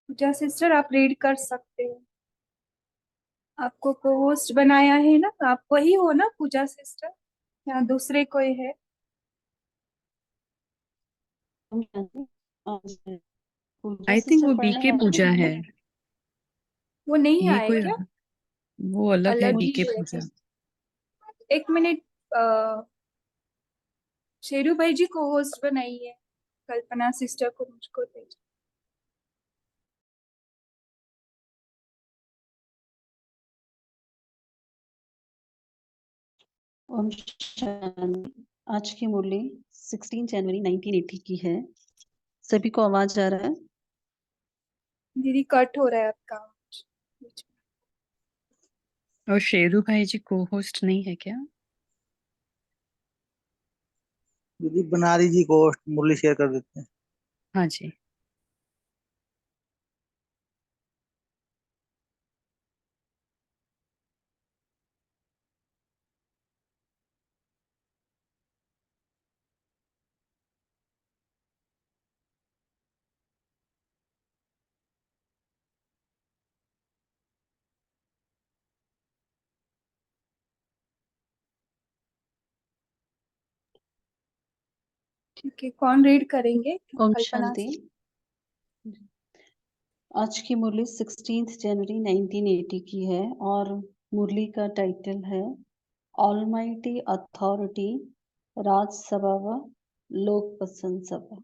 पूजा sister, आप read कर सकते हो। आपको को होस्ट बनाया है ना, आप वही हो ना पूजा सिस्टर, या दूसरे कोई है? हम जानते हैं, आज पूजा आई थिंक सिस्टर वो पढ़ने बीके वाली पूजा है। है। वो नहीं ये आए कोई क्या? वो अलग है अलग ही बीके है पूजा। क्या? एक मिनट। शेरू भाई जी को होस्ट बनाइए, कल्पना सिस्टर को मुझको भेज। ओम शांति। आज की मुरली 16 जनवरी 1980 की है। सभी को आवाज आ रहा है? दीदी कट हो रहा है आपका आवाज बीच और शेरू भाई जी को होस्ट नहीं है क्या? दीदी बना दीजिए को मुरली शेयर कर देते हैं। हाँ जी। ठीक है, कौन रीड करेंगे? ओम कल्पना शांति। से। आज की मुरली 16 जनवरी 1980 की है और मुरली का टाइटल है ऑलमाइटी अथॉरिटी, राजसभा व लोक पसंद सभा।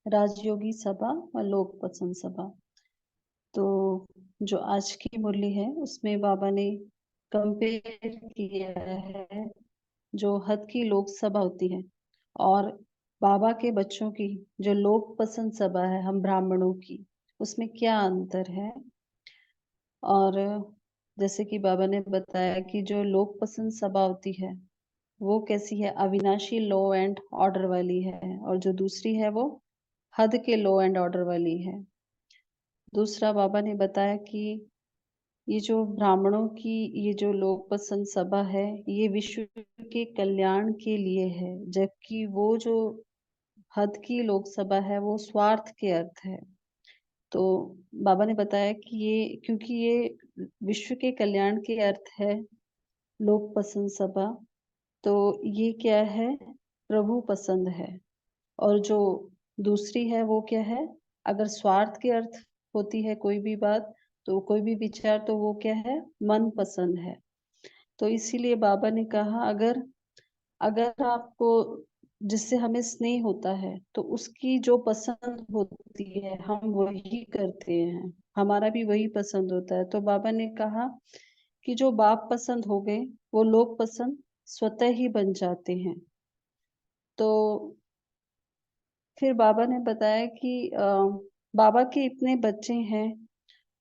राजयोगी सभा व लोक पसंद सभा। तो जो आज की मुरली है उसमें बाबा ने कंपेयर किया है जो हद की लोकसभा होती है और बाबा के बच्चों की जो लोक पसंद सभा है, हम ब्राह्मणों की, उसमें क्या अंतर है। और जैसे कि बाबा ने बताया कि जो लोक पसंद सभा होती है वो कैसी है, अविनाशी लॉ एंड ऑर्डर वाली है, और जो दूसरी है वो हद के लॉ एंड ऑर्डर वाली है। दूसरा बाबा ने बताया कि ये जो ब्राह्मणों की ये जो लोक पसंद सभा है ये विश्व के कल्याण के लिए है, जबकि वो जो हद की लोकसभा है वो स्वार्थ के अर्थ है। तो बाबा ने बताया कि ये क्योंकि ये विश्व के कल्याण के अर्थ है लोक पसंद सभा, तो ये क्या है, प्रभु पसंद है। और जो दूसरी है वो क्या है, अगर स्वार्थ के अर्थ होती है कोई भी बात, तो कोई भी विचार, तो वो क्या है, मन पसंद है। तो इसीलिए बाबा ने कहा अगर अगर आपको जिससे हमें स्नेह होता है तो उसकी जो पसंद होती है हम वही करते हैं, हमारा भी वही पसंद होता है। तो बाबा ने कहा कि जो बाप पसंद हो गए वो लोग पसंद स्वतः ही बन जाते हैं। तो फिर बाबा ने बताया कि बाबा के इतने बच्चे हैं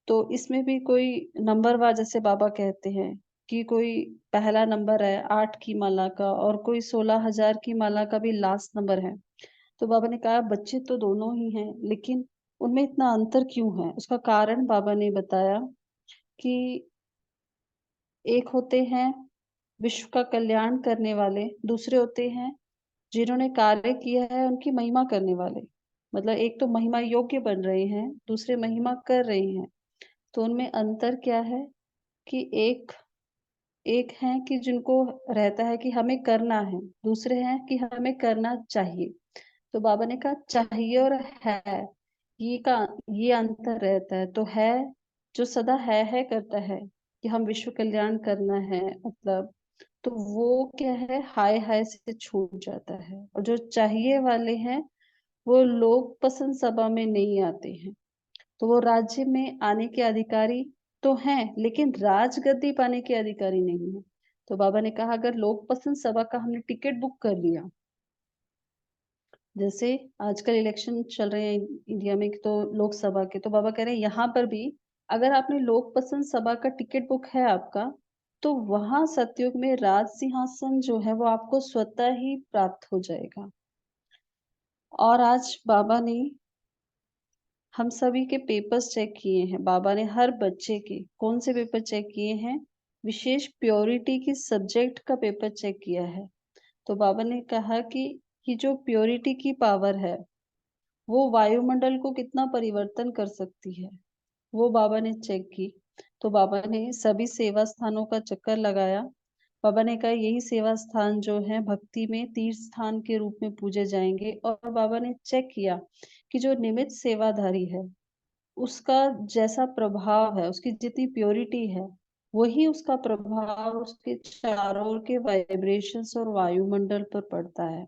तो इसमें भी कोई नंबरवार, जैसे बाबा कहते हैं कि कोई पहला नंबर है 8 की माला का और कोई 16,000 की माला का भी लास्ट नंबर है। तो बाबा ने कहा बच्चे तो दोनों ही हैं, लेकिन उनमें इतना अंतर क्यों है। उसका कारण बाबा ने बताया कि एक होते हैं विश्व का कल्याण करने वाले, दूसरे होते हैं जिन्होंने कार्य किया है उनकी महिमा करने वाले। मतलब एक तो महिमा योग्य बन रहे हैं, दूसरे महिमा कर रहे हैं। तो उनमें अंतर क्या है कि एक एक है कि जिनको रहता है कि हमें करना है, दूसरे हैं कि हमें करना चाहिए। तो बाबा ने कहा चाहिए और है, ये का ये अंतर रहता है। तो है जो सदा है करता है कि हम विश्व कल्याण करना है, मतलब तो वो क्या है, हाय हाय से छूट जाता है। और जो चाहिए वाले हैं वो लोग पसंद सभा में नहीं आते हैं। तो वो राज्य में आने के अधिकारी तो हैं लेकिन राजगद्दी पाने के अधिकारी नहीं है। तो बाबा ने कहा अगर लोक पसंद सभा का हमने टिकट बुक कर लिया, जैसे आजकल इलेक्शन चल रहे हैं इंडिया में तो लोकसभा के, तो बाबा कह रहे हैं यहाँ पर भी अगर आपने लोक पसंद सभा का टिकट बुक है आपका, तो वहां सतयुग में राज सिंहासन जो है वो आपको स्वतः ही प्राप्त हो जाएगा। और आज बाबा ने हम सभी के पेपर्स चेक किए हैं, बाबा ने हर बच्चे के कौन से पेपर चेक किए हैं, विशेष प्योरिटी की सब्जेक्ट का पेपर चेक किया है। तो बाबा ने कहा कि जो प्योरिटी की पावर है वो वायुमंडल को कितना परिवर्तन कर सकती है। वो बाबा ने चेक की। तो बाबा ने सभी सेवा स्थानों का चक्कर लगाया। बाबा ने कहा यही सेवा स्थान जो है भक्ति में तीर्थ स्थान के रूप में पूजे जाएंगे। और बाबा ने चेक किया कि जो नियमित सेवाधारी है उसका जैसा प्रभाव है, उसकी जितनी प्योरिटी है, वही उसका प्रभाव उसके चारों ओर के वाइब्रेशंस और वायुमंडल पर पड़ता है।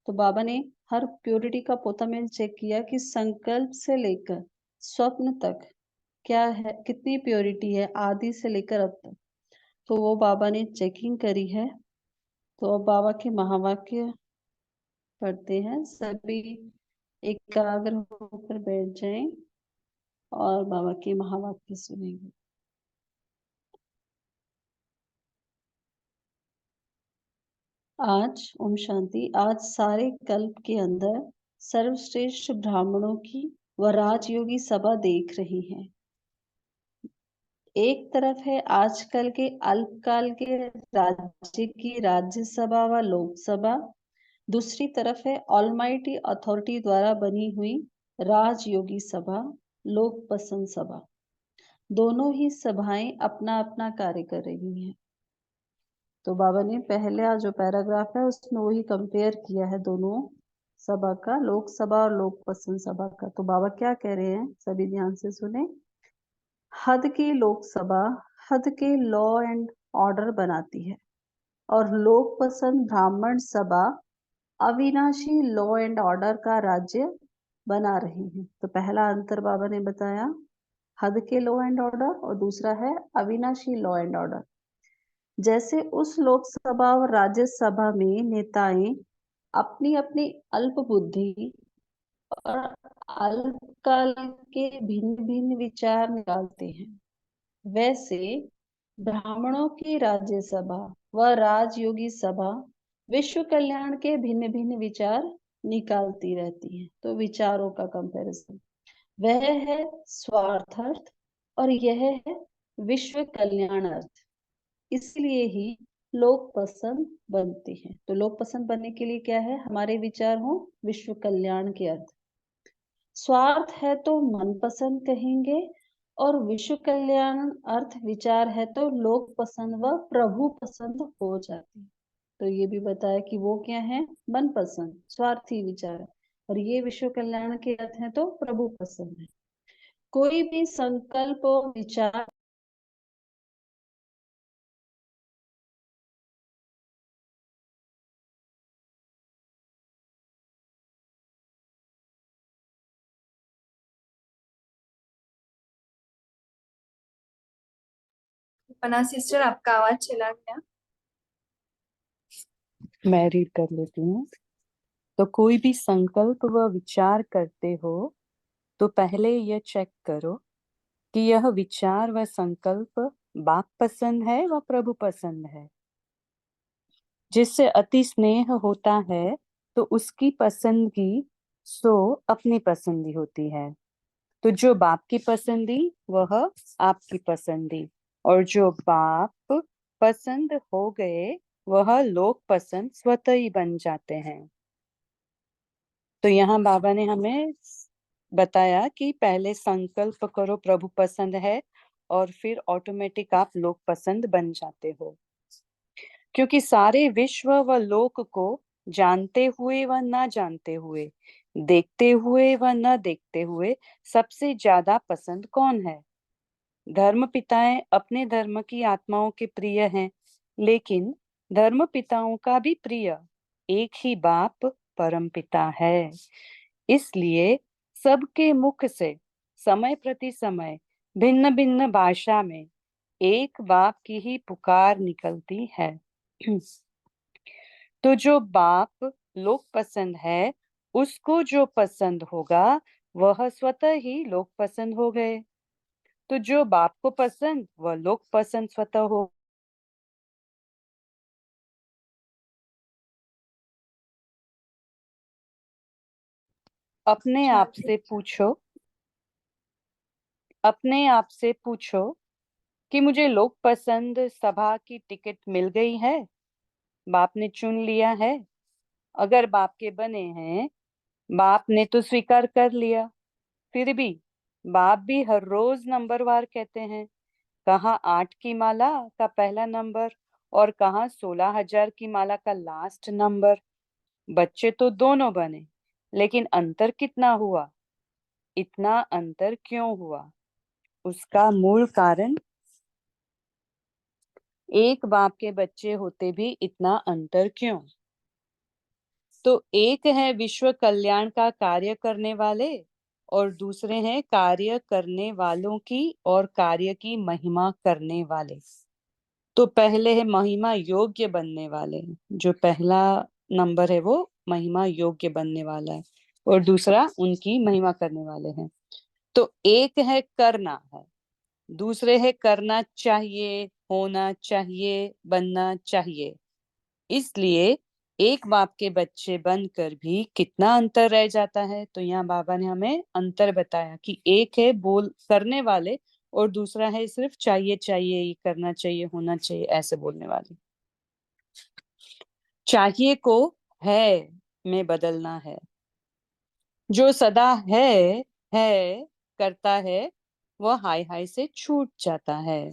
तो बाबा ने हर प्योरिटी का पोतामेल चेक किया कि संकल्प से लेकर स्वप्न तक क्या है, कितनी प्योरिटी है आदि से लेकर अब तक। तो वो बाबा ने चेकिंग करी है। तो अब बाबा के महावाक्य पढ़ते हैं। सभी एकाग्र होकर बैठ जाएं और बाबा के महावाक्य सुनेंगे। आज ओम शांति। आज सारे कल्प के अंदर सर्वश्रेष्ठ ब्राह्मणों की व राजयोगी सभा देख रही हैं। एक तरफ है आजकल के अल्पकाल के राज्य की राज्यसभा व लोकसभा, दूसरी तरफ है ऑलमाइटी अथॉरिटी द्वारा बनी हुई राजयोगी सभा, लोक पसंद सभा। दोनों ही सभाएं अपना अपना कार्य कर रही हैं। तो बाबा ने पहला जो पैराग्राफ है उसमें वही कंपेयर किया है दोनों सभा का, लोकसभा और लोक पसंद सभा का। तो बाबा क्या कह रहे हैं, सभी ध्यान से सुने। हद की लोकसभा हद के लॉ एंड ऑर्डर बनाती है और लोक पसंद ब्राह्मण सभा अविनाशी लॉ एंड ऑर्डर का राज्य बना रही है। तो पहला अंतर बाबा ने बताया, हद के लॉ एंड ऑर्डर, और दूसरा है अविनाशी लॉ एंड ऑर्डर। जैसे उस लोकसभा और राज्यसभा में नेताएं अपनी अपनी अल्प बुद्धि और अल्पकाल के भिन्न भिन्न विचार निकालते हैं, वैसे ब्राह्मणों की राज्यसभा व राजयोगी सभा विश्व कल्याण के भिन्न भिन्न विचार निकालती रहती है। तो विचारों का कंपैरिजन, वह है स्वार्थार्थ और यह है विश्व कल्याण अर्थ। इसलिए ही लोग पसंद बनते हैं। तो लोग पसंद बनने के लिए क्या है, हमारे विचार हो विश्व कल्याण के अर्थ। स्वार्थ है तो मन पसंद कहेंगे, और विश्व कल्याण अर्थ विचार है तो लोक पसंद व प्रभु पसंद हो जाती है। तो ये भी बताया कि वो क्या है, मन पसंद स्वार्थी विचार है, और ये विश्व कल्याण के अर्थ है तो प्रभु पसंद है। कोई भी संकल्प और विचार पना सिस्टर, आपका आवाज चला गया। मैं रीड कर लेती हूँ। तो कोई भी संकल्प व विचार करते हो तो पहले यह चेक करो कि यह विचार व संकल्प बाप पसंद है व प्रभु पसंद है। जिससे अति स्नेह होता है तो उसकी पसंदगी सो अपनी पसंदी होती है। तो जो बाप की पसंदी वह आपकी पसंदी, और जो बाप पसंद हो गए वह लोग पसंद स्वतः ही बन जाते हैं। तो यहाँ बाबा ने हमें बताया कि पहले संकल्प करो प्रभु पसंद है और फिर ऑटोमेटिक आप लोग पसंद बन जाते हो। क्योंकि सारे विश्व व लोक को जानते हुए व न जानते हुए, देखते हुए व न देखते हुए सबसे ज्यादा पसंद कौन है? धर्म पिताएं अपने धर्म की आत्माओं के प्रिय हैं, लेकिन धर्म पिताओं का भी प्रिय एक ही बाप परम पिता है। इसलिए सबके मुख से समय प्रति समय भिन्न भिन्न भाषा में एक बाप की ही पुकार निकलती है। तो जो बाप लोक पसंद है उसको जो पसंद होगा वह स्वतः ही लोक पसंद हो गए। तो जो बाप को पसंद वह लोक पसंद स्वतः हो। अपने आप से पूछो, अपने आप से पूछो कि मुझे लोक पसंद सभा की टिकट मिल गई है, बाप ने चुन लिया है। अगर बाप के बने हैं, बाप ने तो स्वीकार कर लिया, फिर भी बाप भी हर रोज नंबरवार कहते हैं, कहाँ 8 की माला का पहला नंबर और कहाँ 16,000 की माला का लास्ट नंबर। बच्चे तो दोनों बने, लेकिन अंतर कितना हुआ? इतना अंतर क्यों हुआ? उसका मूल कारण एक बाप के बच्चे होते भी इतना अंतर क्यों? तो एक है विश्व कल्याण का कार्य करने वाले और दूसरे हैं कार्य करने वालों की और कार्य की महिमा करने वाले। तो पहले है महिमा योग्य बनने वाले, जो पहला नंबर है वो महिमा योग्य बनने वाला है और दूसरा उनकी महिमा करने वाले हैं। तो एक है करना है, दूसरे है करना चाहिए, होना चाहिए, बनना चाहिए। इसलिए एक बाप के बच्चे बनकर भी कितना अंतर रह जाता है। तो यहाँ बाबा ने हमें अंतर बताया कि एक है बोल करने वाले और दूसरा है सिर्फ चाहिए चाहिए, ये करना चाहिए, होना चाहिए, ऐसे बोलने वाले। चाहिए को है में बदलना है। जो सदा है करता है, वह हाय हाय से छूट जाता है।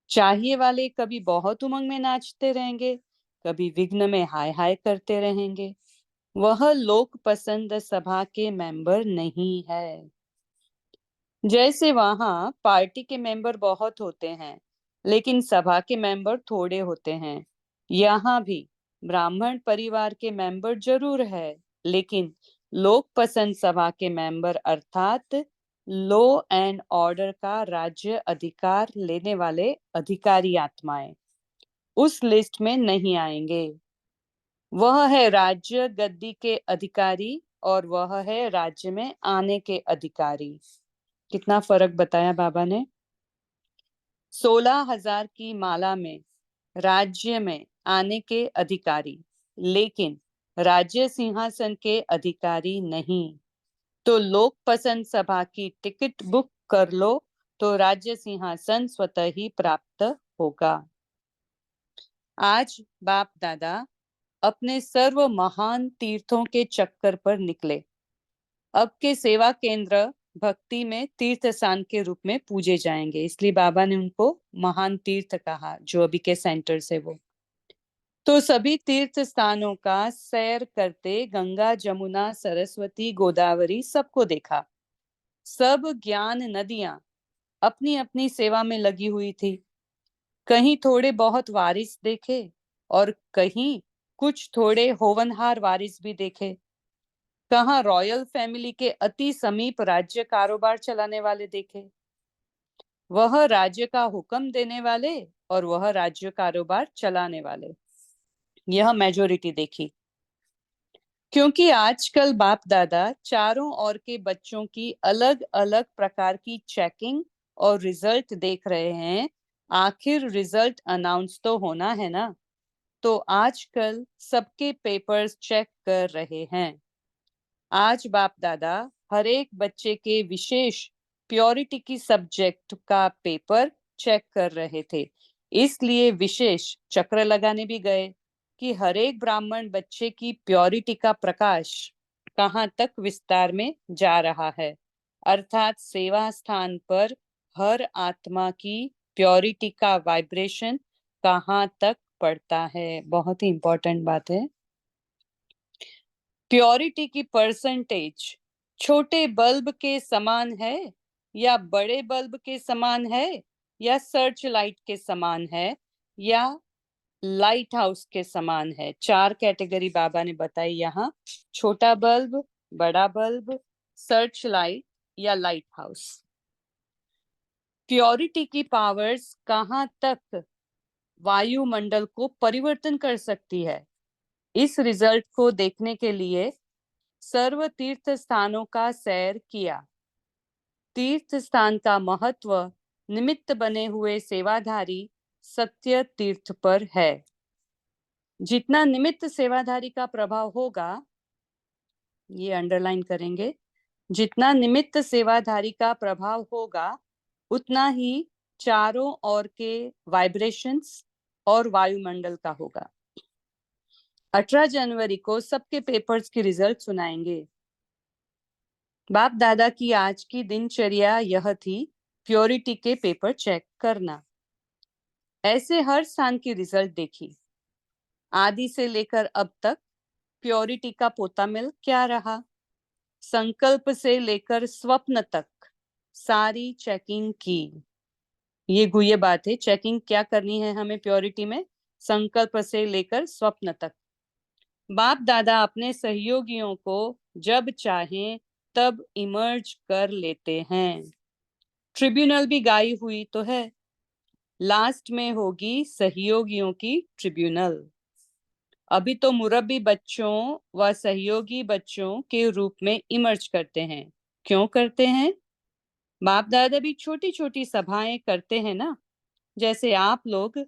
चाहिए वाले कभी बहुत उमंग में नाचते रहेंगे, कभी विघ्न में हाय हाय करते रहेंगे। वह लोक पसंद सभा के मेंबर नहीं है। जैसे वहां पार्टी के मेंबर बहुत होते हैं, लेकिन सभा के मेंबर थोड़े होते हैं, यहाँ भी ब्राह्मण परिवार के मेंबर जरूर है, लेकिन लोक पसंद सभा के मेंबर अर्थात लॉ एंड ऑर्डर का राज्य अधिकार लेने वाले अधिकारी आत्माएं उस लिस्ट में नहीं आएंगे। वह है राज्य गद्दी के अधिकारी और वह है राज्य में आने के अधिकारी। कितना फर्क बताया बाबा ने। 16,000 की माला में राज्य में आने के अधिकारी, लेकिन राज्य सिंहासन के अधिकारी नहीं। तो लोक पसंद सभा की टिकट बुक कर लो तो राज्य सिंहासन स्वतः ही प्राप्त होगा। आज बाप दादा अपने सर्व महान तीर्थों के चक्कर पर निकले। अब के सेवा केंद्र भक्ति में तीर्थ स्थान के रूप में पूजे जाएंगे, इसलिए बाबा ने उनको महान तीर्थ कहा, जो अभी के सेंटर्स है वो। तो सभी तीर्थ स्थानों का सैर करते गंगा जमुना सरस्वती गोदावरी सबको देखा। सब ज्ञान नदियां अपनी अपनी सेवा में लगी हुई थी। कहीं थोड़े बहुत वारिस देखे और कहीं कुछ थोड़े होवनहार वारिस भी देखे। कहाँ रॉयल फैमिली के अति समीप राज्य कारोबार चलाने वाले देखे। वह राज्य का हुक्म देने वाले और वह राज्य कारोबार चलाने वाले, यह मेजोरिटी देखी। क्योंकि आजकल बाप दादा चारों ओर के बच्चों की अलग अलग प्रकार की चेकिंग और रिजल्ट देख रहे हैं। आखिर रिजल्ट अनाउंस तो होना है ना। तो आजकल सबके पेपर्स चेक कर रहे हैं। आज बाप दादा हर एक बच्चे के विशेष प्योरिटी की सब्जेक्ट का पेपर चेक कर रहे थे, इसलिए विशेष चक्र लगाने भी गए कि हर एक ब्राह्मण बच्चे की प्योरिटी का प्रकाश कहाँ तक विस्तार में जा रहा है, अर्थात सेवा स्थान पर हर आत्मा की प्योरिटी का वाइब्रेशन कहाँ तक पड़ता है। बहुत ही इंपॉर्टेंट बात है। प्योरिटी की परसेंटेज छोटे बल्ब के समान है या बड़े बल्ब के समान है या सर्च लाइट के समान है या लाइट हाउस के समान है। 4 कैटेगरी बाबा ने बताई यहाँ, छोटा बल्ब, बड़ा बल्ब, सर्च लाइट या लाइट हाउस। प्योरिटी की पावर्स कहाँ तक वायुमंडल को परिवर्तन कर सकती है, इस रिजल्ट को देखने के लिए सर्व तीर्थ स्थानों का सैर किया। तीर्थ स्थान का महत्व निमित्त बने हुए सेवाधारी सत्य तीर्थ पर है। जितना निमित्त सेवाधारी का प्रभाव होगा, ये अंडरलाइन करेंगे, जितना निमित्त सेवाधारी का प्रभाव होगा उतना ही चारों ओर के वाइब्रेशंस और वायुमंडल का होगा। 18 जनवरी को सबके पेपर्स की रिजल्ट सुनाएंगे। बाप दादा की आज की दिनचर्या यह थी, प्योरिटी के पेपर चेक करना। ऐसे हर स्थान की रिजल्ट देखी। आदि से लेकर अब तक प्योरिटी का पोता मिल क्या रहा। संकल्प से लेकर स्वप्न तक सारी चेकिंग की। ये गुह्य बात है, चेकिंग क्या करनी है हमें प्योरिटी में, संकल्प से लेकर स्वप्न तक। बाप दादा अपने सहयोगियों को जब चाहें तब इमर्ज कर लेते हैं। ट्रिब्यूनल भी गाई हुई तो है, लास्ट में होगी सहयोगियों की ट्रिब्यूनल। अभी तो मुरब्बी बच्चों व सहयोगी बच्चों के रूप में इमर्ज करते हैं। क्यों करते हैं? बाप दादा भी छोटी छोटी सभाएं करते हैं ना, जैसे आप लोग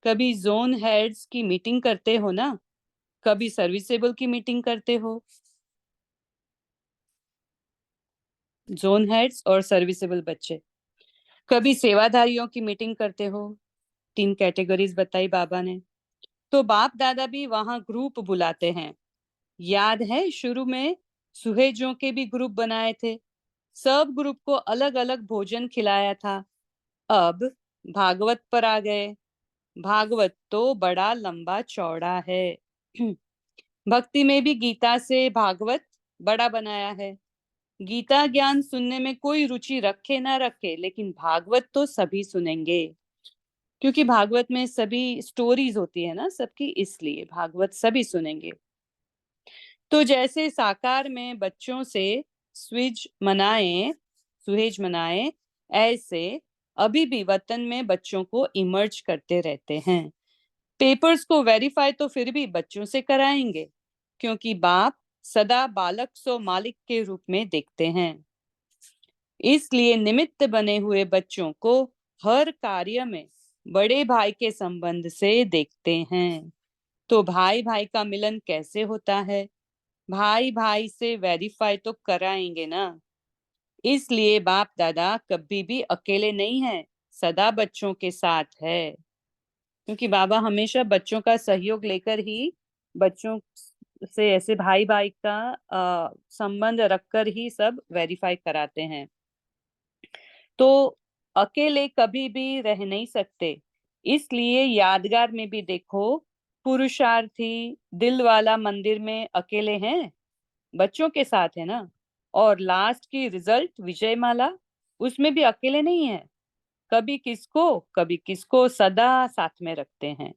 कभी जोन हेड्स की मीटिंग करते हो ना, कभी सर्विसेबल की मीटिंग करते हो। जोन हेड्स और सर्विसेबल बच्चे, कभी सेवाधारियों की मीटिंग करते हो। 3 कैटेगरीज बताई बाबा ने। तो बाप दादा भी वहां ग्रुप बुलाते हैं। याद है शुरू में सुहेजों के भी ग्रुप बनाए थे, सब ग्रुप को अलग अलग भोजन खिलाया था। अब भागवत पर आ गए। भागवत तो बड़ा लंबा चौड़ा है। भक्ति में भी गीता से भागवत बड़ा बनाया है। गीता ज्ञान सुनने में कोई रुचि रखे ना रखे, लेकिन भागवत तो सभी सुनेंगे, क्योंकि भागवत में सभी स्टोरीज होती है ना सबकी, इसलिए भागवत सभी सुनेंगे। तो जैसे साकार में बच्चों से सुहेज मनाए, ऐसे अभी भी वतन में बच्चों को इमर्ज करते रहते हैं। पेपर्स को वेरीफाई तो फिर भी बच्चों से कराएंगे, क्योंकि बाप सदा बालक सो मालिक के रूप में देखते हैं। इसलिए निमित्त बने हुए बच्चों को हर कार्य में बड़े भाई के संबंध से देखते हैं। तो भाई भाई का मिलन कैसे होता है? भाई भाई से वेरीफाई तो कराएंगे ना। इसलिए बाप दादा कभी भी अकेले नहीं है, सदा बच्चों के साथ है, क्योंकि बाबा हमेशा बच्चों का सहयोग लेकर ही बच्चों से ऐसे भाई भाई का संबंध रखकर ही सब वेरीफाई कराते हैं। तो अकेले कभी भी रह नहीं सकते। इसलिए यादगार में भी देखो, पुरुषार्थी दिल वाला मंदिर में अकेले हैं, बच्चों के साथ है ना। और लास्ट की रिजल्ट विजयमाला, उसमें भी अकेले नहीं है, कभी किसको सदा साथ में रखते हैं।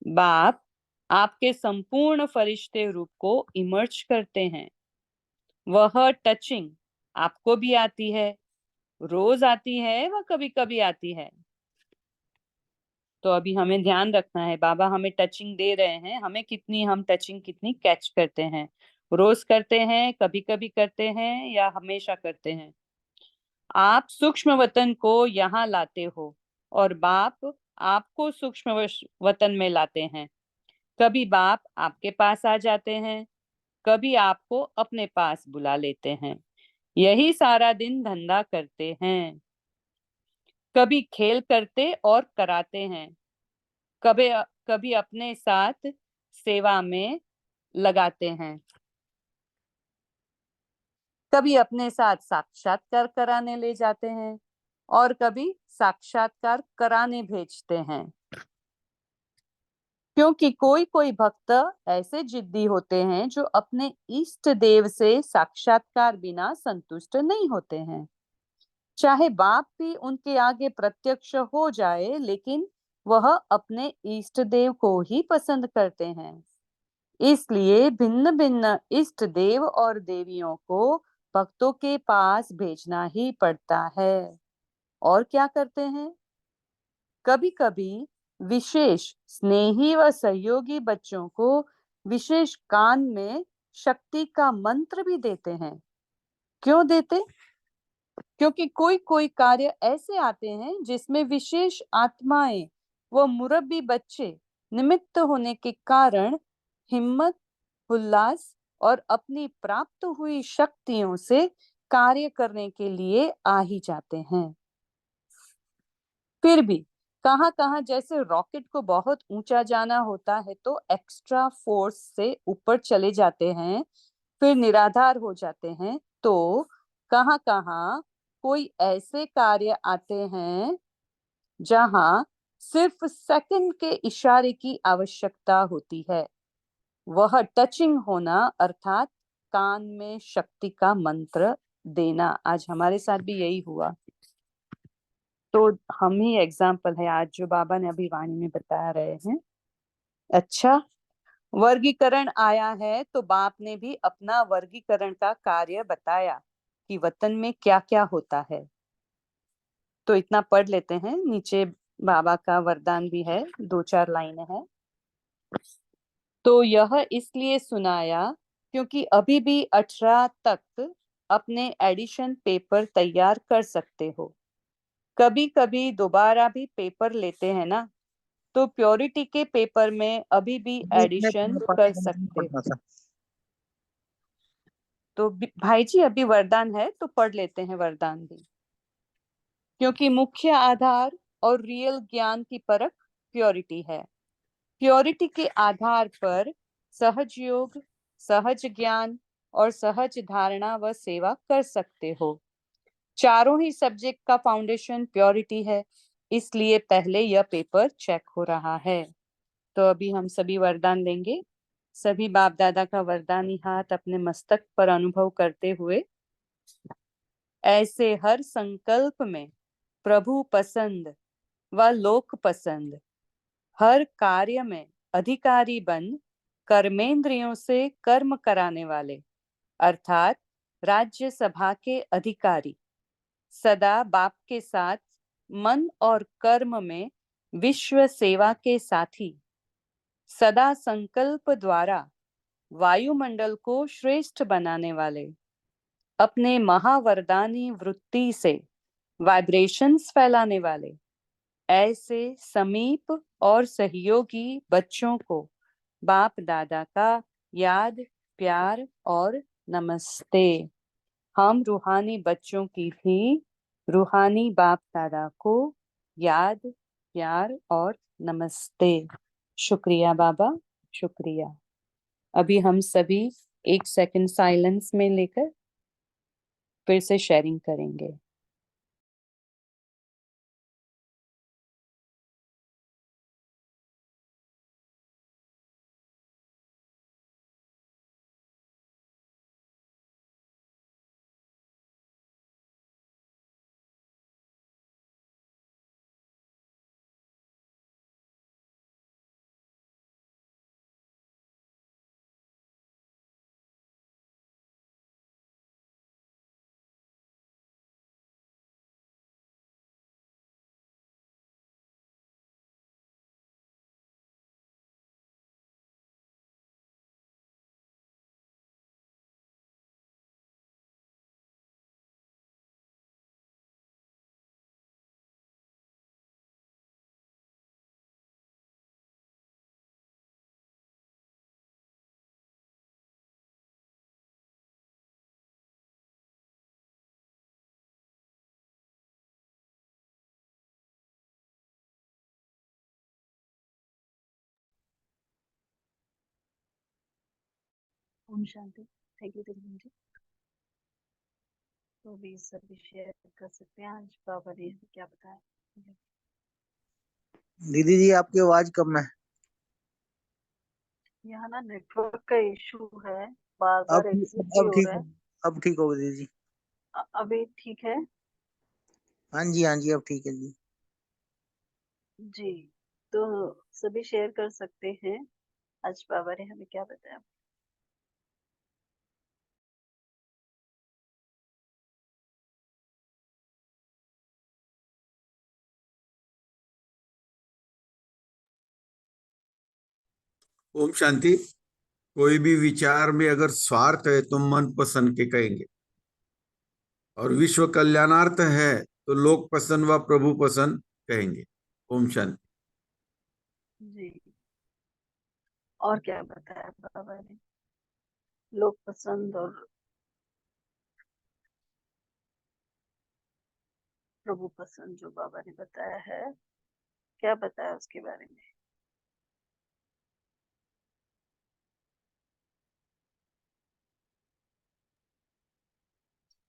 बाप आपके संपूर्ण फरिश्ते रूप को इमर्ज करते हैं। वह टचिंग आपको भी आती है, रोज आती है, वह कभी कभी आती है। तो अभी हमें ध्यान रखना है, बाबा हमें टचिंग दे रहे हैं, हमें हम टचिंग कितनी कैच करते हैं। रोज करते हैं, कभी कभी करते हैं, या हमेशा करते हैं। आप सूक्ष्म वतन को यहाँ लाते हो और बाप आपको सूक्ष्म वतन में लाते हैं। कभी बाप आपके पास आ जाते हैं, कभी आपको अपने पास बुला लेते हैं। यही सारा दिन धंधा करते हैं। कभी खेल करते और कराते हैं, कभी कभी अपने साथ सेवा में लगाते हैं, कभी अपने साथ साक्षात्कार कराने ले जाते हैं, और कभी साक्षात्कार कराने भेजते हैं। क्योंकि कोई कोई भक्त ऐसे जिद्दी होते हैं जो अपने इष्ट देव से साक्षात्कार बिना संतुष्ट नहीं होते हैं। चाहे बाप भी उनके आगे प्रत्यक्ष हो जाए, लेकिन वह अपने इष्ट देव को ही पसंद करते हैं। इसलिए भिन्न भिन्न इष्ट देव और देवियों को भक्तों के पास भेजना ही पड़ता है। और क्या करते हैं? कभी कभी विशेष स्नेही व सहयोगी बच्चों को विशेष कान में शक्ति का मंत्र भी देते हैं। क्यों देते? क्योंकि कोई कोई कार्य ऐसे आते हैं जिसमें विशेष आत्माएं व मुरब्बी बच्चे निमित्त होने के कारण हिम्मत, उल्लास और अपनी प्राप्त हुई शक्तियों से कार्य करने के लिए आ ही जाते हैं। फिर भी कहाँ कहाँ जैसे रॉकेट को बहुत ऊंचा जाना होता है तो एक्स्ट्रा फोर्स से ऊपर चले जाते हैं, फिर निराधार हो जाते हैं। तो कहाँ कहाँ कोई ऐसे कार्य आते हैं जहां सिर्फ सेकंड के इशारे की आवश्यकता होती है। वह टचिंग होना अर्थात कान में शक्ति का मंत्र देना। आज हमारे साथ भी यही हुआ। तो हम ही एग्जाम्पल है आज जो बाबा ने अभी वाणी में बता रहे हैं। अच्छा, वर्गीकरण आया है तो बाप ने भी अपना वर्गीकरण का कार्य बताया कि वतन में क्या क्या होता है। तो इतना पढ़ लेते हैं, नीचे बाबा का वरदान भी है, 2-4 लाइनें हैं। तो यह इसलिए सुनाया क्योंकि अभी भी 18 तक अपने एडिशन पेपर तैयार कर सकते हो। कभी कभी दोबारा भी पेपर लेते हैं ना, तो प्योरिटी के पेपर में अभी भी एडिशन कर सकते पढ़ना हो। था। तो भाई जी अभी वरदान है तो पढ़ लेते हैं वरदान भी। क्योंकि मुख्य आधार और रियल ज्ञान की परख प्योरिटी है। प्योरिटी के आधार पर सहज योग, सहज ज्ञान और सहज धारणा व सेवा कर सकते हो। चारों ही सब्जेक्ट का फाउंडेशन प्योरिटी है, इसलिए पहले यह पेपर चेक हो रहा है। तो अभी हम सभी वरदान लेंगे। सभी बाप दादा का वरदानी हाथ अपने मस्तक पर अनुभव करते हुए ऐसे हर संकल्प में प्रभु पसंद व लोक पसंद, हर कार्य में अधिकारी बन कर्मेंद्रियों से कर्म कराने वाले अर्थात राज्य सभा के अधिकारी, सदा बाप के साथ मन और कर्म में विश्व सेवा के साथी, सदा संकल्प द्वारा वायुमंडल को श्रेष्ठ बनाने वाले, अपने महावरदानी वृत्ति से वाइब्रेशंस फैलाने वाले, ऐसे समीप और सहयोगी बच्चों को बाप दादा का याद, प्यार और नमस्ते। हम रूहानी बच्चों की भी रूहानी बाप दादा को याद, प्यार और नमस्ते। शुक्रिया बाबा, शुक्रिया। अभी हम सभी 1 सेकंड साइलेंस में लेकर फिर से शेयरिंग करेंगे। ओम शांति। थैंक यू दिलमन जी। तो भी सभी शेयर कर सकते हैं। आज बाबा ने हमें क्या बताया। दीदी जी आपकी आवाज कम है। यहाँ ना नेटवर्क का इशू है, बार बार एग्जिट भी अब हो ठीक रहा है। है। अब ठीक हो गई दीदी जी। अभी ठीक है हाँ जी हाँ जी अब ठीक है जी। जी। तो सभी शेयर कर सकते हैं। आज बाबा ने हमें क्या बताया। ओम शांति। कोई भी विचार में अगर स्वार्थ है तो मन पसंद के कहेंगे, और विश्व कल्याणार्थ है तो लोक पसंद व प्रभु पसंद कहेंगे। ओम शांति। जी। और क्या बताया बाबा ने। लोग पसंद और प्रभु पसंद जो बाबा ने बताया है, क्या बताया उसके बारे में।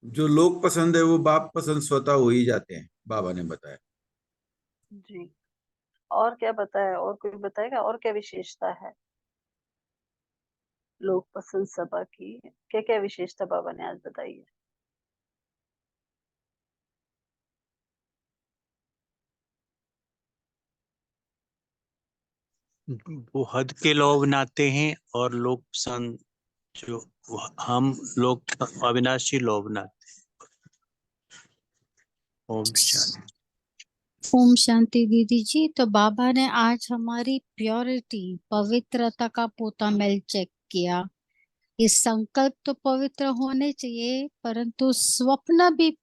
जो लोग पसंद है वो बाप पसंद स्वतः हो ही जाते हैं, बाबा ने बताया। जी, और क्या बताया, और कोई बताएगा और क्या विशेषता है लोक पसंद सभा की? क्या क्या विशेषता बाबा ने आज बताई है? वो हद के लोग बनाते हैं और लोग पसंद जो हम लोग अविनाशी लोग बनाते हैं। ओम शांति। ओम शांति दीदी जी। तो बाबा ने आज हमारी प्योरिटी, पवित्रता का पोता मेल चेक किया। इस संकल्प तो पवित्र होने चाहिए, परंतु स्वप्न भी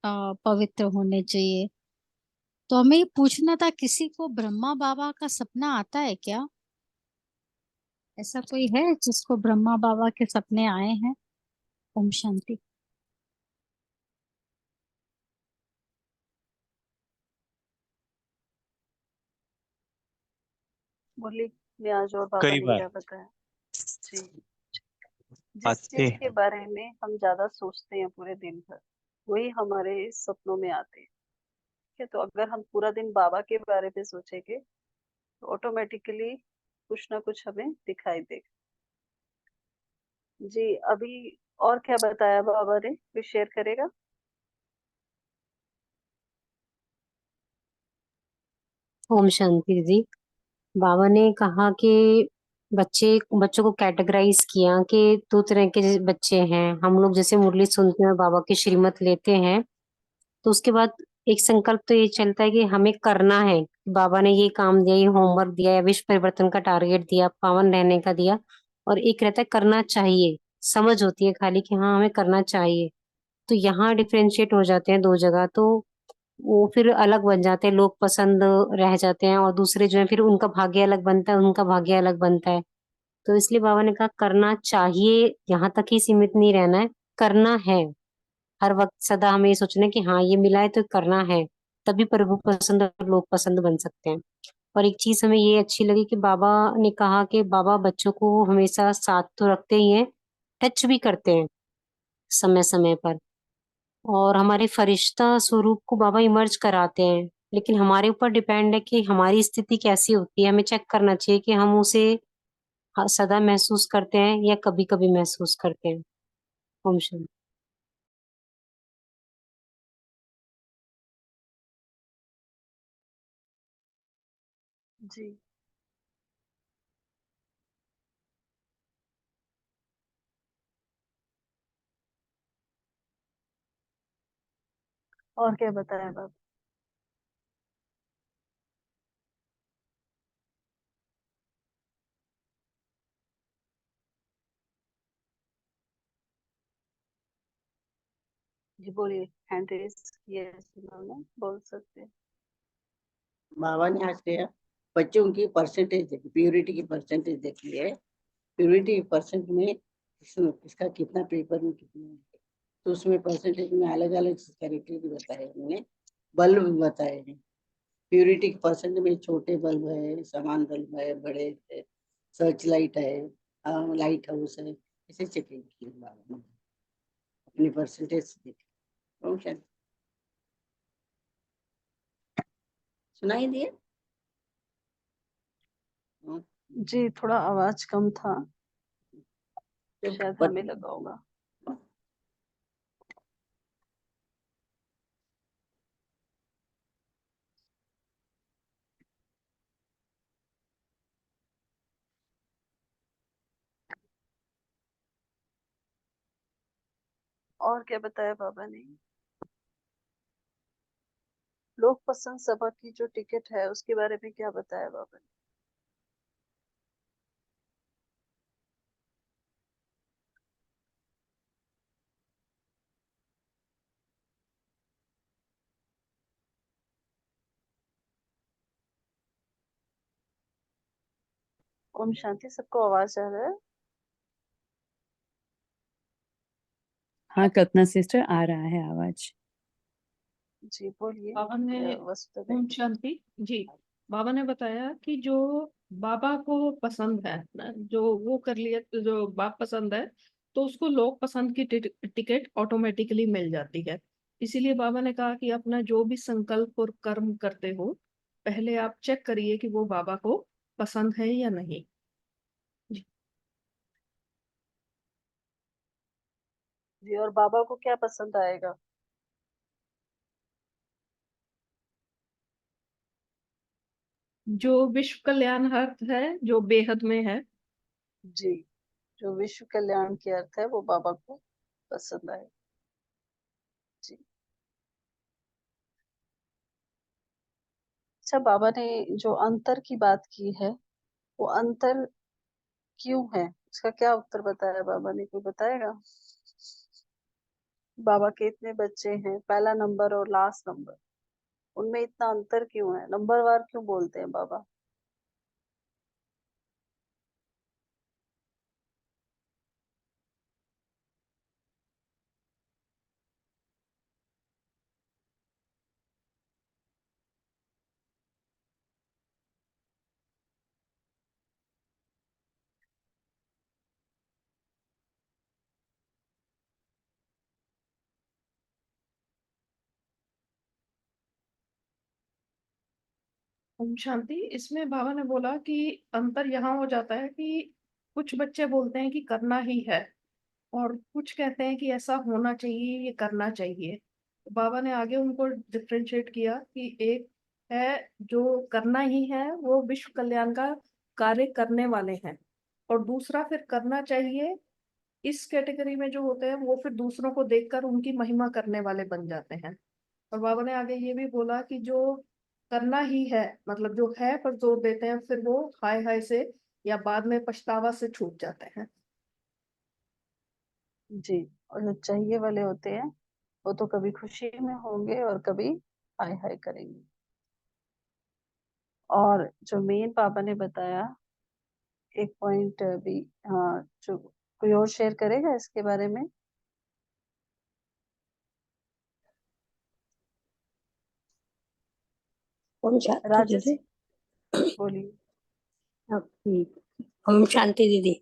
पवित्र होने चाहिए। तो हमें ये पूछना था, किसी को ब्रह्मा बाबा का सपना आता है क्या? ऐसा कोई है जिसको ब्रह्मा बाबा के सपने आए हैं? ओम शांति। मुरली में आज और बाबा कई ने बार क्या बताया? जी, जिस आते चीज हैं। के बारे में हम ज्यादा सोचते हैं पूरे दिन भर, वही हमारे सपनों में आते हैं। ठीक है, तो अगर हम पूरा दिन बाबा के बारे में सोचेंगे तो ऑटोमेटिकली कुछ ना कुछ हमें दिखाई देगा। जी, अभी और क्या बताया बाबा ने, कुछ शेयर करेगा? ओम शांति दीदी। बाबा ने कहा कि बच्चों को कैटेगराइज किया कि दो तरह के बच्चे हैं। हम लोग जैसे मुरली सुनते हैं, बाबा की श्रीमत लेते हैं, तो उसके बाद एक संकल्प तो ये चलता है कि हमें करना है। बाबा ने ये काम दिया, ये होमवर्क दिया, या विश्व परिवर्तन का टारगेट दिया, पावन रहने का दिया, और एक रहता है करना चाहिए। समझ होती है खाली कि हाँ हमें करना चाहिए। तो यहाँ डिफ्रेंशिएट हो जाते हैं दो जगह, तो वो फिर अलग बन जाते हैं, लोग पसंद रह जाते हैं, और दूसरे जो है फिर उनका भाग्य अलग बनता है, उनका भाग्य अलग बनता है। तो इसलिए बाबा ने कहा करना चाहिए, यहाँ तक ही सीमित नहीं रहना है, करना है। हर वक्त सदा हमें ये सोचना है कि हाँ ये मिला है तो करना है, तभी प्रभु पसंद और लोग पसंद बन सकते हैं। और एक चीज हमें ये अच्छी लगी कि बाबा ने कहा कि बाबा बच्चों को हमेशा साथ तो रखते ही हैं, टच भी करते हैं समय समय पर, और हमारे फरिश्ता स्वरूप को बाबा इमर्ज कराते हैं। लेकिन हमारे ऊपर डिपेंड है कि हमारी स्थिति कैसी होती है। हमें चेक करना चाहिए कि हम उसे सदा महसूस करते हैं या कभी कभी महसूस करते हैं। ओम शांति। जी, और क्या बताया बाबा? जी बोलिए, हैंड रेज किया है जिन्होंने, बोल सकते हैं। बाबा ने आज किया बच्चों की परसेंटेज देखी, प्योरिटी की परसेंटेज देखी है। प्योरिटी परसेंट में इसका कितना पेपर में कितना है, तो उसमें परसेंटेज में अलग अलग कैरेक्टर भी बताए उन्होंने, बल्ब भी बताए हैं। प्योरिटी के परसेंट में छोटे बल्ब है, समान बल्ब है, बड़े है, सर्च लाइट है, लाइट हाउस है, इसे चेकिंग की बाबा ने अपनी परसेंटेज देखी। सुनाई दिए? जी, थोड़ा आवाज कम था, शायद बट हमें लगा होगा। और क्या बताया बाबा ने? लोक पसंद सभा की जो टिकट है उसके बारे में क्या बताया बाबा ने? ओम शांति। सबको आवाज आ रहा है? हाँ कल्पना सिस्टर, आ रहा है आवाज। जी बोलिए। बाबा ने वसुधा ओम बेटी। शांति जी। बाबा ने बताया कि जो बाबा को पसंद है ना, जो वो कर लिया, जो बाप पसंद है तो उसको लोक पसंद की टिकट ऑटोमेटिकली मिल जाती है। इसीलिए बाबा ने कहा कि अपना जो भी संकल्प और कर्म करते हो, पहले आप चेक करिए कि वो बाबा को पसंद है या नहीं। जी। जी, और बाबा को क्या पसंद आएगा? जो विश्व कल्याणार्थ है, जो बेहद में है। जी, जो विश्व कल्याण के अर्थ है वो बाबा को पसंद आए। जी। अच्छा, बाबा ने जो अंतर की बात की है, वो अंतर क्यों है? इसका क्या उत्तर बताया बाबा ने, कोई बताएगा? बाबा के इतने बच्चे हैं, पहला नंबर और लास्ट नंबर, उनमें इतना अंतर क्यों है? नंबरवार क्यों बोलते हैं बाबा? ओम शांति। इसमें बाबा ने बोला कि अंतर यहाँ हो जाता है कि कुछ बच्चे बोलते हैं कि करना ही है, और कुछ कहते हैं कि ऐसा होना चाहिए, ये करना चाहिए। तो बाबा ने आगे उनको डिफरेंशिएट किया कि एक है जो करना ही है, वो विश्व कल्याण का कार्य करने वाले हैं, और दूसरा फिर करना चाहिए, इस कैटेगरी में जो होते हैं वो फिर दूसरों को देखकर उनकी महिमा करने वाले बन जाते हैं। और बाबा ने आगे ये भी बोला कि जो करना ही है, मतलब जो है पर जोर देते हैं, फिर वो हाय हाय से या बाद में पछतावा से छूट जाते हैं। जी, और जो चाहिए वाले होते हैं वो तो कभी खुशी में होंगे और कभी हाय हाय करेंगे। और जो मेन पापा ने बताया एक पॉइंट भी, हाँ, जो कोई और शेयर करेगा इसके बारे में? ओम शांति राजेश, दीदी। बोलिए। ओम शांति दीदी।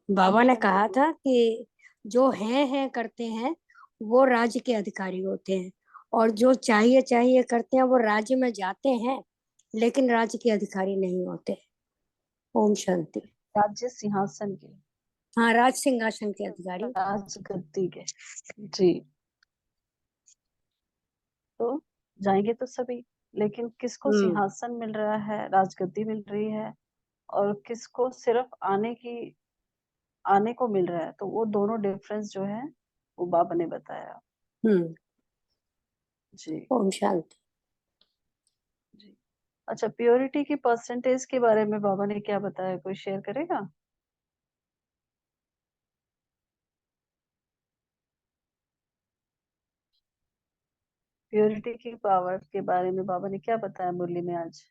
बाबा ने शांति कहा बोल। था कि जो हैं करते हैं वो राज्य के अधिकारी होते हैं, और जो चाहिए चाहिए करते हैं वो राज्य में जाते हैं लेकिन राज्य के अधिकारी नहीं होते। ओम शांति। राज्य सिंहासन के, हाँ, राज सिंहासन के अधिकारी। राजगद्दी के। जी, तो जाएंगे तो सभी, लेकिन किसको हम्म सिंहासन मिल रहा है, राजगद्दी मिल रही है, और किसको सिर्फ आने को मिल रहा है, तो वो दोनों डिफरेंस जो है वो बाबा ने बताया। हम्म जी। ओम शांति। जी। अच्छा, प्योरिटी की परसेंटेज के बारे में बाबा ने क्या बताया, कोई शेयर करेगा? प्योरिटी की पावर के बारे में बाबा ने क्या बताया मुरली में आज?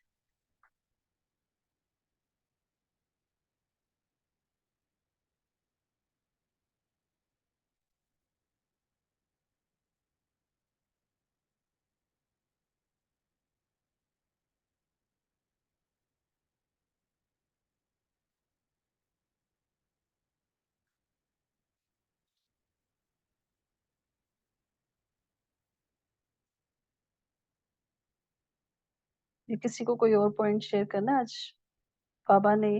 ये किसी को कोई और पॉइंट शेयर करना है आज बाबा ने?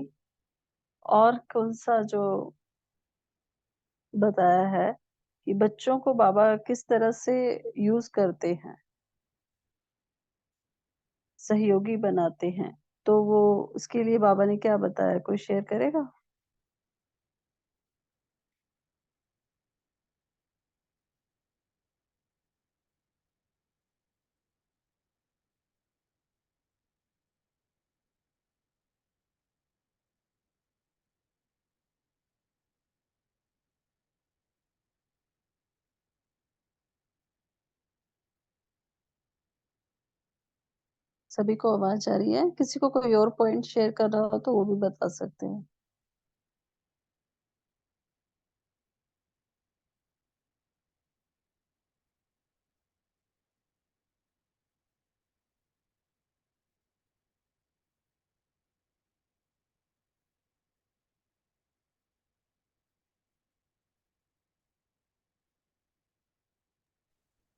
और कौन सा जो बताया है कि बच्चों को बाबा किस तरह से यूज करते हैं, सहयोगी बनाते हैं, तो वो उसके लिए बाबा ने क्या बताया, कोई शेयर करेगा? सभी को आवाज आ रही है? किसी को कोई और पॉइंट शेयर करना हो तो वो भी बता सकते हैं।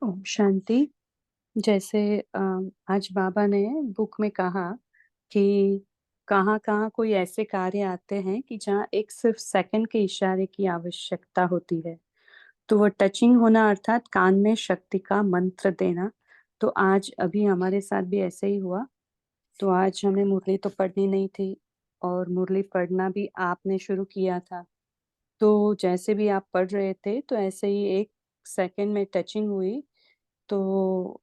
ओम शांति। जैसे आज बाबा ने बुक में कहा कि कहाँ कहाँ कोई ऐसे कार्य आते हैं कि जहाँ एक सिर्फ सेकंड के इशारे की आवश्यकता होती है, तो वो टचिंग होना अर्थात कान में शक्ति का मंत्र देना। तो आज अभी हमारे साथ भी ऐसे ही हुआ। तो आज हमें मुरली तो पढ़नी नहीं थी और मुरली पढ़ना भी आपने शुरू किया था। तो जैसे भी आप पढ़ रहे थे तो ऐसे ही एक सेकंड में टचिंग हुई, तो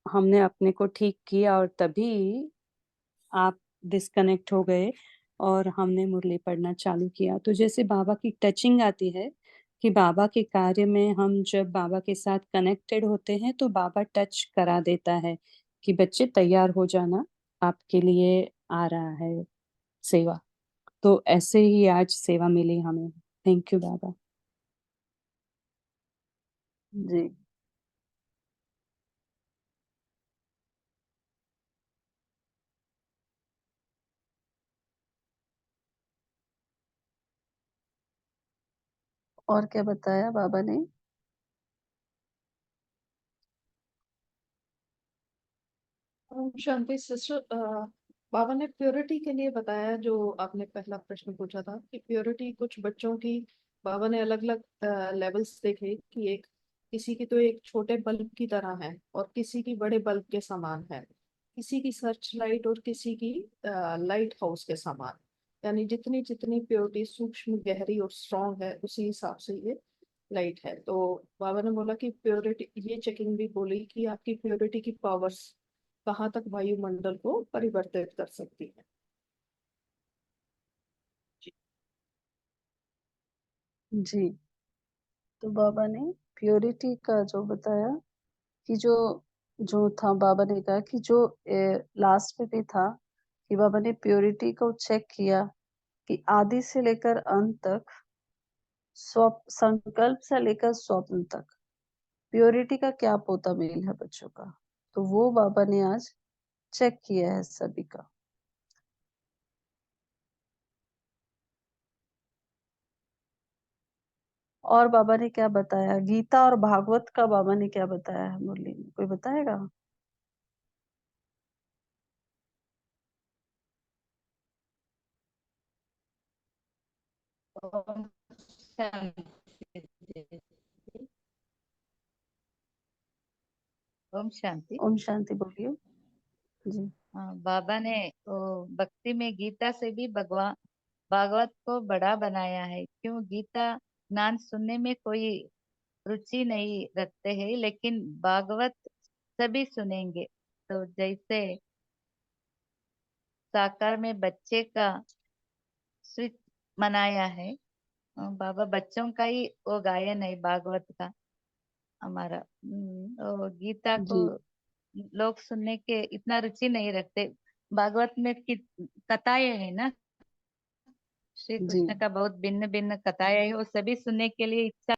हमने अपने को ठीक किया और तभी आप डिस्कनेक्ट हो गए और हमने मुरली पढ़ना चालू किया। तो जैसे बाबा की टचिंग आती है कि बाबा के कार्य में हम जब बाबा के साथ कनेक्टेड होते हैं तो बाबा टच करा देता है कि बच्चे तैयार हो जाना, आपके लिए आ रहा है सेवा। तो ऐसे ही आज सेवा मिली हमें। थैंक यू बाबा। जी। और क्या बताया बाबा ने? ओम शांति सिस्टर। बाबा ने प्योरिटी के लिए बताया, जो आपने पहला प्रश्न पूछा था कि प्योरिटी कुछ बच्चों की, बाबा ने अलग अलग लेवल्स देखे कि एक किसी की तो एक छोटे बल्ब की तरह है और किसी की बड़े बल्ब के समान है, किसी की सर्च लाइट और किसी की लाइट हाउस के समान। यानी जितनी जितनी प्योरिटी सूक्ष्म गहरी और स्ट्रांग है उसी हिसाब से ये लाइट है। तो बाबा ने बोला कि प्योरिटी, ये चेकिंग भी बोली कि आपकी प्योरिटी की पावर्स कहाँ तक वायुमंडल को परिवर्तित कर सकती है। जी। तो बाबा ने प्योरिटी का जो बताया कि जो जो था, बाबा ने कहा कि जो लास्ट में भी था कि बाबा ने प्योरिटी को चेक किया कि आदि से लेकर अंत तक, संकल्प से लेकर स्वप्न तक प्योरिटी का क्या पोता मेल है बच्चों का। तो वो बाबा ने आज चेक किया है सभी का। और बाबा ने क्या बताया, गीता और भागवत का बाबा ने क्या बताया है मुरली में, कोई बताएगा? ओम शांति। ओम शांति। ओम शांति बोलिए। जी। बाबा ने भक्ति में गीता से भी भगवान भागवत को बड़ा बनाया है। क्यों? गीता ज्ञान सुनने में कोई रुचि नहीं रखते हैं, लेकिन भागवत सभी सुनेंगे। तो जैसे साकार में बच्चे का स्विच मनाया है, बाबा बच्चों का ही वो गायन है भागवत का हमारा। गीता को जी। लोग सुनने के इतना रुचि नहीं रखते। भागवत में कथाएं है ना, श्री जी। कृष्ण का बहुत भिन्न भिन्न कथाएं है, वो सभी सुनने के लिए इच्छा।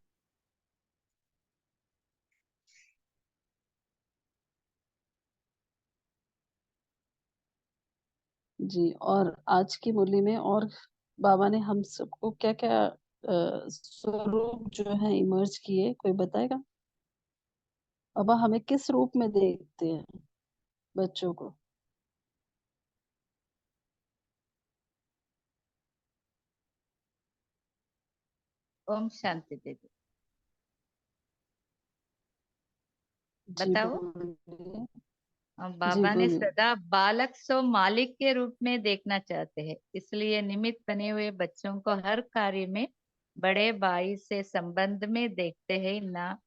जी। और आज की मुरली में और बाबा ने हम सबको क्या क्या स्वरूप जो है इमर्ज किए, कोई बताएगा? बाबा हमें किस रूप में देखते हैं बच्चों को? ओम शांति दीदी, जी बताओ। बोलिए। जी बाबा ने बोलिए। सदा बालक सो मालिक के रूप में देखना चाहते हैं, इसलिए निमित्त बने हुए बच्चों को हर कार्य में बड़े भाई से संबंध में देखते हैं ना।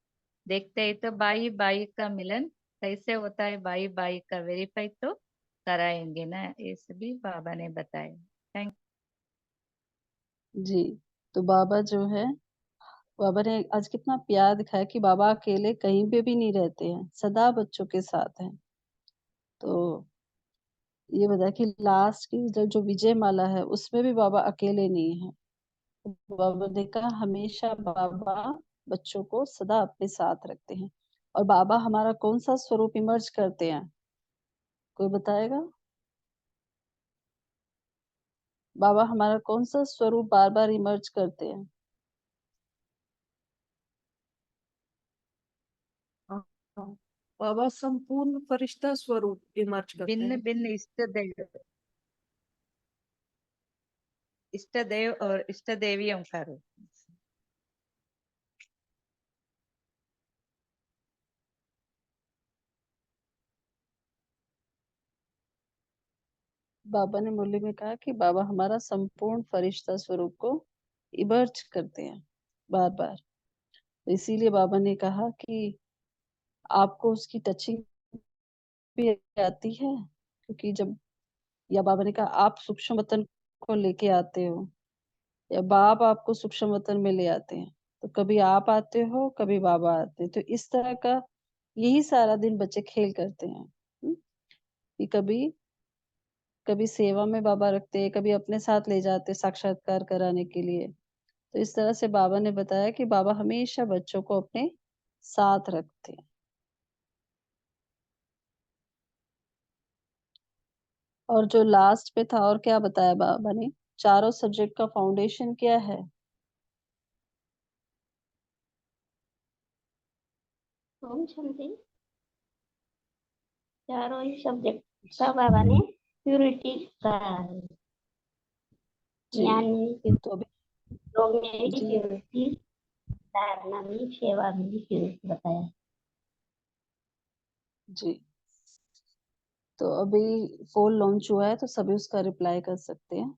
देखते हैं तो भाई भाई का मिलन कैसे होता है, भाई भाई का वेरीफाई तो कराएंगे ना, ये सभी बाबा ने बताया। थैंक। जी। तो बाबा जो है, बाबा ने आज कितना प्यार दिखाया कि बाबा अकेले कहीं पे भी नहीं रहते हैं, सदा बच्चों के साथ हैं। तो ये बताया कि लास्ट की जो विजय माला है उसमें भी बाबा अकेले नहीं है। तो बाबा ने कहा हमेशा बाबा बच्चों को सदा अपने साथ रखते हैं। और बाबा हमारा कौन सा स्वरूप इमर्ज करते हैं, कोई बताएगा? बाबा हमारा कौन सा स्वरूप बार बार इमर्ज करते हैं? बाबा संपूर्ण फरिश्ता स्वरूप इमर्ज करते भिन्न हैं। भिन्न इष्ट देव और इष्ट देवियों का रूप। बाबा ने मुरली में कहा कि बाबा हमारा संपूर्ण फरिश्ता स्वरूप को इमर्ज करते हैं बार बार। तो इसीलिए बाबा ने कहा कि आपको उसकी टचिंग भी आती है, क्योंकि जब, या बाबा ने कहा आप सूक्ष्म वतन को लेके आते हो, या बाप आपको सूक्ष्म वतन में ले आते हैं। तो कभी आप आते हो, कभी बाबा आते हैं। तो इस तरह का यही सारा दिन बच्चे खेल करते हैं, कि कभी कभी सेवा में बाबा रखते हैं, कभी अपने साथ ले जाते साक्षात्कार कराने के लिए। तो इस तरह से बाबा ने बताया कि बाबा हमेशा बच्चों को अपने साथ रखते हैं। और जो लास्ट पे था, और क्या बताया बाबा ने, चारों सब्जेक्ट का फाउंडेशन क्या है? ओम शांति। चारों ही सब्जेक्ट का बाबा ने प्यूरिटी का है, जी। ज्ञान में तो अभी योग में भी जी प्यूरिटी, धारणा में, सेवा में भी प्यूरिटी बताया। जी। तो अभी पोल लॉन्च हुआ है, तो सभी उसका रिप्लाई कर सकते हैं।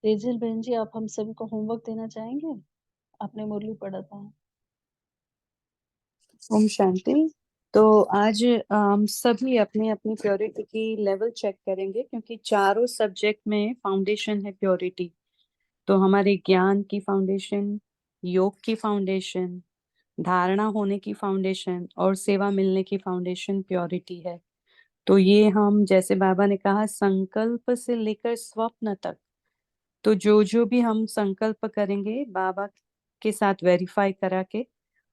तेजिल बहन जी, आप हम सभी को होमवर्क देना चाहेंगे? आपने मुरली पढ़ा था। ओम शांति। तो आज हम सभी अपने अपनी प्योरिटी की लेवल चेक करेंगे, क्योंकि चारों सब्जेक्ट में फाउंडेशन है प्योरिटी। तो हमारे ज्ञान की फाउंडेशन, योग की फाउंडेशन, धारणा होने की फाउंडेशन और सेवा मिलने की फाउंडेशन प्योरिटी है। तो ये हम, जैसे बाबा ने कहा, संकल्प से लेकर स्वप्न तक, तो जो जो भी हम संकल्प करेंगे बाबा के साथ वेरीफाई करा के,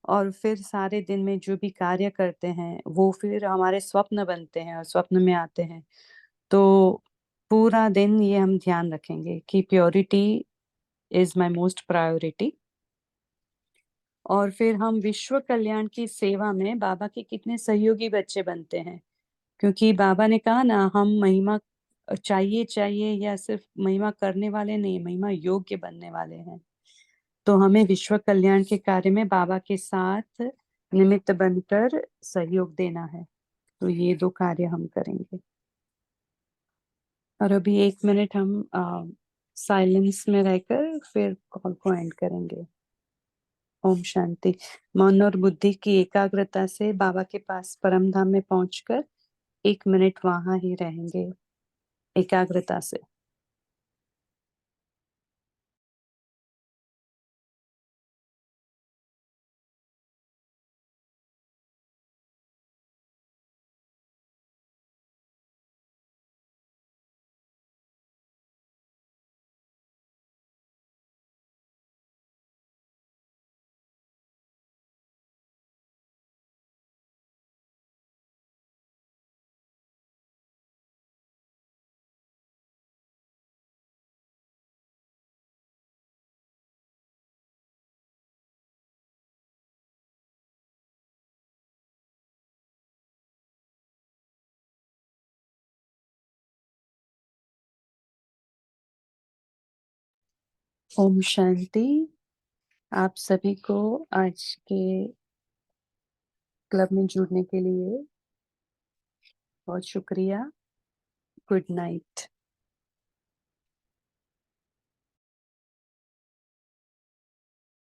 और फिर सारे दिन में जो भी कार्य करते हैं वो फिर हमारे स्वप्न बनते हैं और स्वप्न में आते हैं। तो पूरा दिन ये हम ध्यान रखेंगे कि purity is my most priority. और फिर हम विश्व कल्याण की सेवा में बाबा के कितने सहयोगी बच्चे बनते हैं, क्योंकि बाबा ने कहा ना, हम महिमा चाहिए या सिर्फ महिमा करने वाले नहीं, महिमा योग्य बनने वाले हैं। तो हमें विश्व कल्याण के कार्य में बाबा के साथ निमित्त बनकर सहयोग देना है। तो ये दो कार्य हम करेंगे। और अभी 1 मिनट हम साइलेंस में रहकर फिर कॉल को एंड करेंगे। ओम शांति। मन और बुद्धि की एकाग्रता से बाबा के पास परम धाम में पहुंचकर 1 मिनट वहां ही रहेंगे एकाग्रता से। ओम शांति। आप सभी को आज के क्लब में जुड़ने के लिए बहुत शुक्रिया। Good night.